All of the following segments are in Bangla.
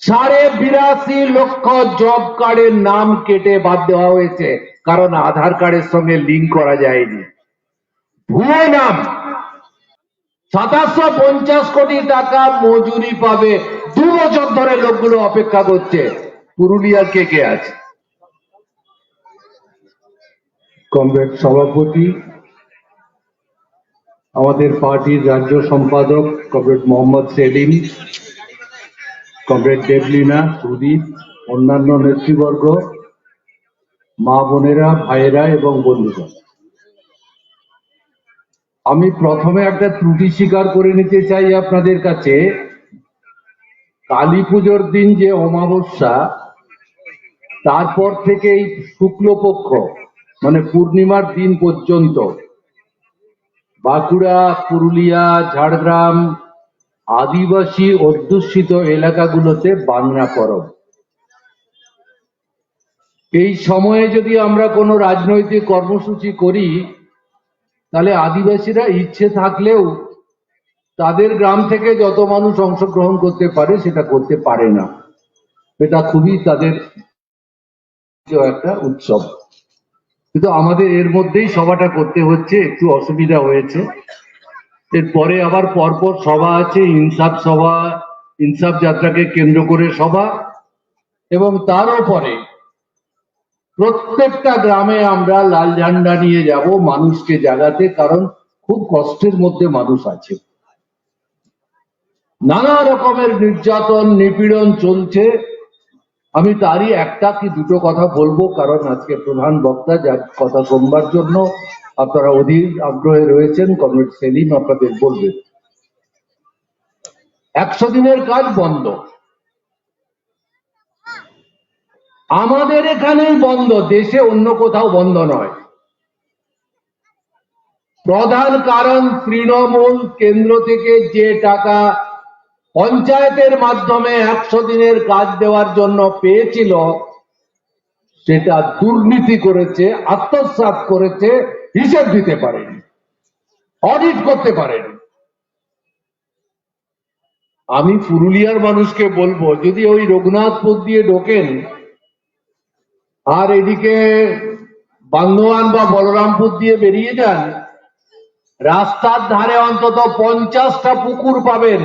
82.5 লক্ষ জব কার্ডের নাম কেটে বাদ দেওয়া হয়েছে, কারণ আধার কার্ডের সঙ্গে লিঙ্ক করা যায়নি। ভুয়ো নাম। 2750 কোটি টাকা মজুরি পাবে, 2 বছর ধরে লোকগুলো অপেক্ষা করছে। পুরুলিয়ার কে কে আছে? কমরেড সভাপতি, আমাদের পার্টির রাজ্য সম্পাদক কমরেড মোহাম্মদ সেলিম, কমরেড দেবলীনা, সুদীপ, অন্যান্য নেতৃবর্গ, মা বোনেরা, ভাইয়েরা এবং বন্ধুগণ, আমি প্রথমে একটা ত্রুটি স্বীকার করে নিতে চাই আপনাদের কাছে। কালী পুজোর দিন যে অমাবস্যা, তারপর থেকে এই শুক্লপক্ষ মানে পূর্ণিমার দিন পর্যন্ত বাঁকুড়া, পুরুলিয়া, ঝাড়গ্রাম আদিবাসী অধ্যুষিত এলাকাগুলোতে বাংলা পরব। এই সময়ে যদি আমরা কোনো রাজনৈতিক কর্মসূচি করি, তাহলে আদিবাসীরা ইচ্ছে থাকলেও তাদের গ্রাম থেকে যত মানুষ অংশগ্রহণ করতে পারে সেটা করতে পারে না। এটা খুবই তাদের একটা উৎসব, কিন্তু আমাদের এর মধ্যেই সভাটা করতে হচ্ছে, একটু অসুবিধা হয়েছে। এরপরে আবার পরপর সভা আছে, ইনসাফ সভা, ইনসাফ যাত্রাকে কেন্দ্র করে সভা, এবং তারও পরে প্রত্যেকটা গ্রামে আমরা লাল ঝান্ডা নিয়ে যাব মানুষকে জাগাতে, কারণ খুব কষ্টের মধ্যে মানুষ আছে, নানা রকমের নির্যাতন নিপীড়ন চলছে। আমি তারই একটা কি দুটো কথা বলবো, কারণ আজকে প্রধান বক্তা যার কথা শুনবার জন্য আপনারা অধীর আগ্রহে রয়েছেন, কমরেড সেলিম আপনাদের বলবেন। 100 দিনের কাজ বন্ধ, আমাদের এখানেই বন্ধ, দেশে অন্য কোথাও বন্ধ নয়। প্রধান কারণ তৃণমূল কেন্দ্র থেকে যে টাকা পঞ্চায়েতের মাধ্যমে 100 দিনের কাজ দেওয়ার জন্য পেয়েছিল, সেটা দুর্নীতি করেছে, আত্মসাৎ করেছে, হিসেব দিতে পারেনি, অডিট করতে পারেনি। আমি পুরুলিয়ার মানুষকে বলবো, যদি ওই রঘুনাথপুর দিয়ে ঢোকেন আর এদিকে বান্দোয়ান বা বলরামপুর দিয়ে বেরিয়ে যান, রাস্তার ধারে অন্তত 50টা পুকুর পাবেন,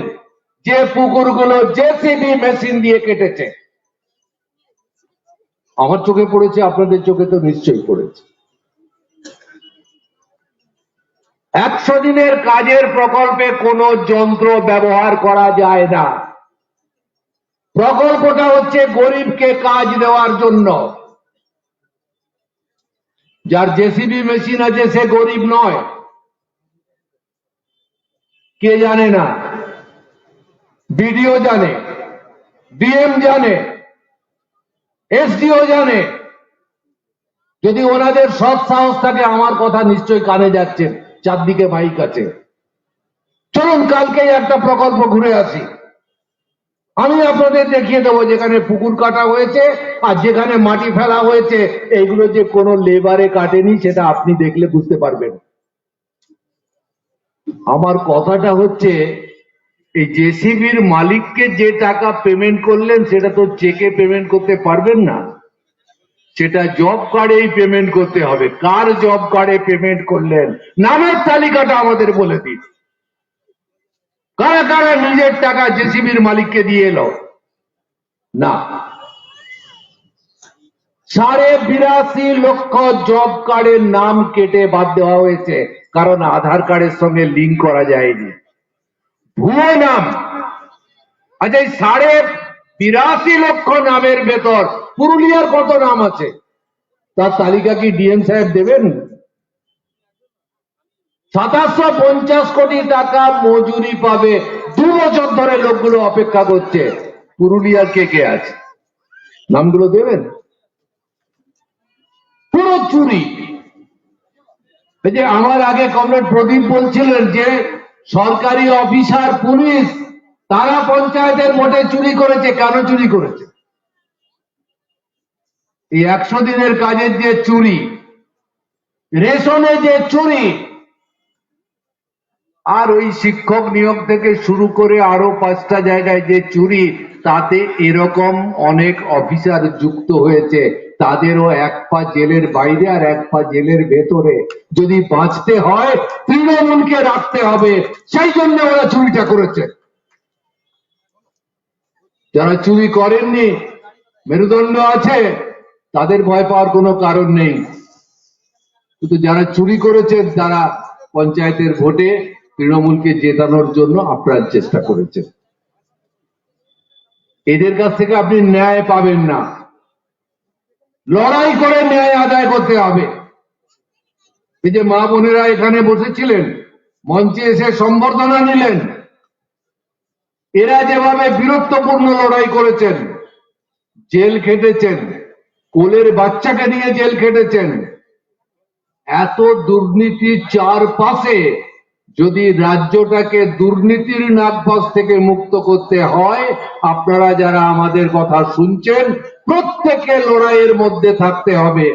যে পুকুরগুলো জেসিবি মেশিন দিয়ে কেটেছে। আমার চোখে পড়েছে, আপনাদের চোখে তো নিশ্চয়ই পড়েছে। 100 দিনের কাজের প্রকল্পে কোনো যন্ত্র ব্যবহার করা যায় না। প্রকল্পটা হচ্ছে গরিবকে কাজ দেওয়ার জন্য। যার জেসিবি মেশিন আছে সে গরিব নয়, কে জানে না? বিডিও জানে, ডিএম জানে, এসডিও জানে। যদি ওনাদের সৎ সাহস থাকে, আমার কথা নিশ্চয়ই কানে যাচ্ছে, চারদিকে মাইক আছে, চলুন কালকে একটা প্রকল্প ঘুরে আসি, আমি আপনাদের দেখিয়ে দেবো যেখানে পুকুর কাটা হয়েছে আর যেখানে মাটি ফেলা হয়েছে, এইগুলো যে কোনো লেবারে কাটেনি, সেটা আপনি দেখলে বুঝতে পারবেন। আমার কথাটা হচ্ছে, এই জেসিবির মালিককে যে টাকা পেমেন্ট করলেন সেটা তো চেকে পেমেন্ট করতে পারবেন না, সেটা জব কার্ডেই পেমেন্ট করতে হবে। কার জব কার্ডে পেমেন্ট করলেন নামের তালিকাটা আমাদের বলে দিন। কারা কারা নিজের টাকা জেসিবির মালিককে দিয়ে এলো? না, 82.5 লক্ষ জব কার্ডের নাম কেটে বাদ দেওয়া হয়েছে, কারণ আধার কার্ডের সঙ্গে লিঙ্ক করা যায়নি। ভুয়ো নাম। আচ্ছা, এই 82.5 লক্ষ নামের ভেতর পুরুলিয়ার কত নাম আছে তার তালিকা কি ডিএম সাহেব দেবেন? 2750 কোটি টাকা মজুরি পাবে, 2 বছর ধরে লোকগুলো অপেক্ষা করছে। পুরুলিয়ার কে কে আছে? নামগুলো দেবেন? পুরো চুরি। এই যে আমার আগে কমরেড প্রদীপ বলছিলেন যে সরকারি অফিসার, পুলিশ, তারা পঞ্চায়েতের ভোটে চুরি করেছে। কেন চুরি করেছে? এই 100 দিনের কাজের যে চুরি, রেশনে যে চুরি, আর ওই শিক্ষক নিয়োগ থেকে শুরু করে আরো 5টা জায়গায় যে চুরি, তাতে এরকম অনেক অফিসার যুক্ত হয়েছে, তাদেরও এক পা জেলের বাইরে আর এক পা জেলের ভেতরে। যদি বাঁচতে হয় তৃণমূলকে রাখতে হবে, সেই জন্য ওরা চুরিটা করেছে। যারা চুরি করেননি, মেরুদণ্ড আছে, তাদের ভয় পাওয়ার কোনো কারণ নেই। কিন্তু যারা চুরি করেছেন তারা পঞ্চায়েতের ভোটে তৃণমূলকে জেতানোর জন্য আপ্রাণ চেষ্টা করেছেন। এদের কাছ থেকে আপনি ন্যায় পাবেন না, লড়াই করে ন্যায় আদায় করতে হবে। এই যে মা বোনেরা এখানে বসেছিলেন, মঞ্চে এসে সম্বর্ধনা নিলেন, এরা যেভাবে বীরত্বপূর্ণ লড়াই করেছেন, জেল খেটেছেন, কোলের বাচ্চাকে নিয়ে জেল খেটেছেন, এত দুর্নীতির চারপাশে যদি রাজ্যটাকে দুর্নীতির নাগপাশ থেকে মুক্ত করতে হয়, আপনারা যারা আমাদের কথা শুনছেন প্রত্যেকে লড়াইয়ের মধ্যে থাকতে হবে।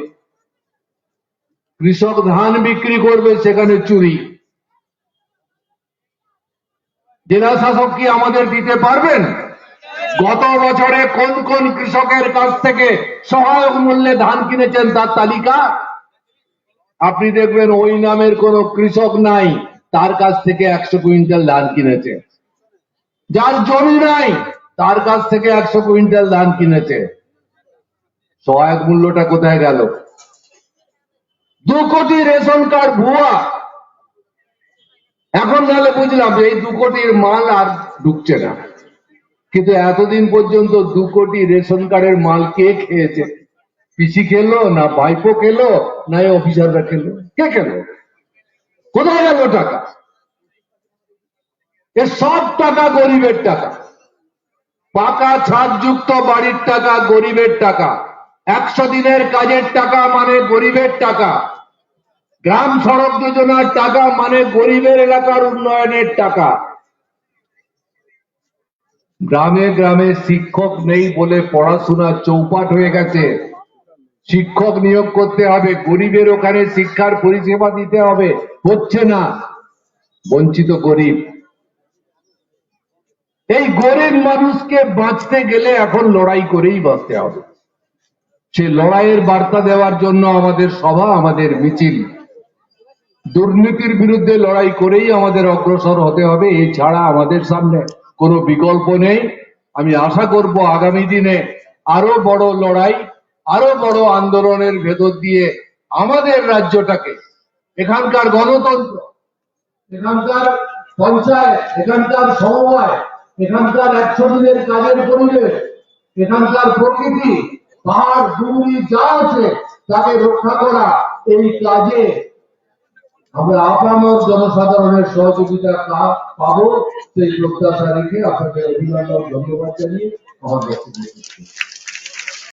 কৃষক ধান বিক্রি করবে, সেখানে চুরি। জেলা শাসক কি আমাদের দিতে পারবেন? গত বছরে কোন কোন কৃষকের কাছ থেকে সহায়ক মূল্যে ধান কিনেছেন তার তালিকা আপনি দেখবেন। ওই নামের কোন কৃষক নাই তার কাছ থেকে 100 কুইন্টাল ধান কিনেছে। যার জমি নাই তার কাছ থেকে 100 কুইন্টাল ধান কিনেছে। সহায়ক মূল্যটা কোথায় গেল? 2 কোটি রেশন কার্ড ভুয়া। এখন তাহলে বুঝলাম এই 2 কোটির মাল আর ঢুকছে না, কিন্তু এতদিন পর্যন্ত 2 কোটি রেশন কার্ডের মাল কে খেয়েছে? পিসি খেলো, না ভাইপো খেলো, না অফিসাররা খেলো? কে খেলো? কোথায় গেল টাকা? এ সব টাকা গরিবের টাকা, পাকা ছাদযুক্ত বাড়ির টাকা গরিবের টাকা, 100 দিনের কাজের টাকা মানে গরিবের টাকা, গ্রাম সড়ক যোজনার টাকা মানে গরিবের এলাকার উন্নয়নের টাকা। গ্রামে গ্রামে শিক্ষক নেই বলে পড়াশোনা চৌপাট হয়ে গেছে। শিক্ষক নিয়োগ করতে হবে, গরিবের ওখানে শিক্ষার পরিষেবা দিতে হবে, হচ্ছে না। বঞ্চিত গরিব, এই গরিব মানুষকে বাঁচতে গেলে এখন লড়াই করেই বাঁচতে হবে। সে লড়াইয়ের বার্তা দেওয়ার জন্য আমাদের সভা, আমাদের মিছিল। দুর্নীতির বিরুদ্ধে লড়াই করেই আমাদের অগ্রসর হতে হবে, এছাড়া আমাদের সামনে কোনো বিকল্প নেই। আমি আশা করব আগামী দিনে আরো বড় লড়াই, আরো বড় আন্দোলনের ভেতর দিয়ে আমাদের রাজ্যটাকে, এখানকার গণতন্ত্র, এখানকার পঞ্চায়েত, এখানকার সমবায়, এখানকার 100 দিনের কাজের পরিবেশ, এখানকার প্রকৃতি, পাহাড় ডুঙ্গি যা আছে তাকে রক্ষা করা, এই কাজে আমরা আপামর জনসাধারণের সহযোগিতা পাবো, সেই প্রত্যাশা রেখে আপনাদের অভিনন্দন, ধন্যবাদ জানিয়ে আমার বক্তব্য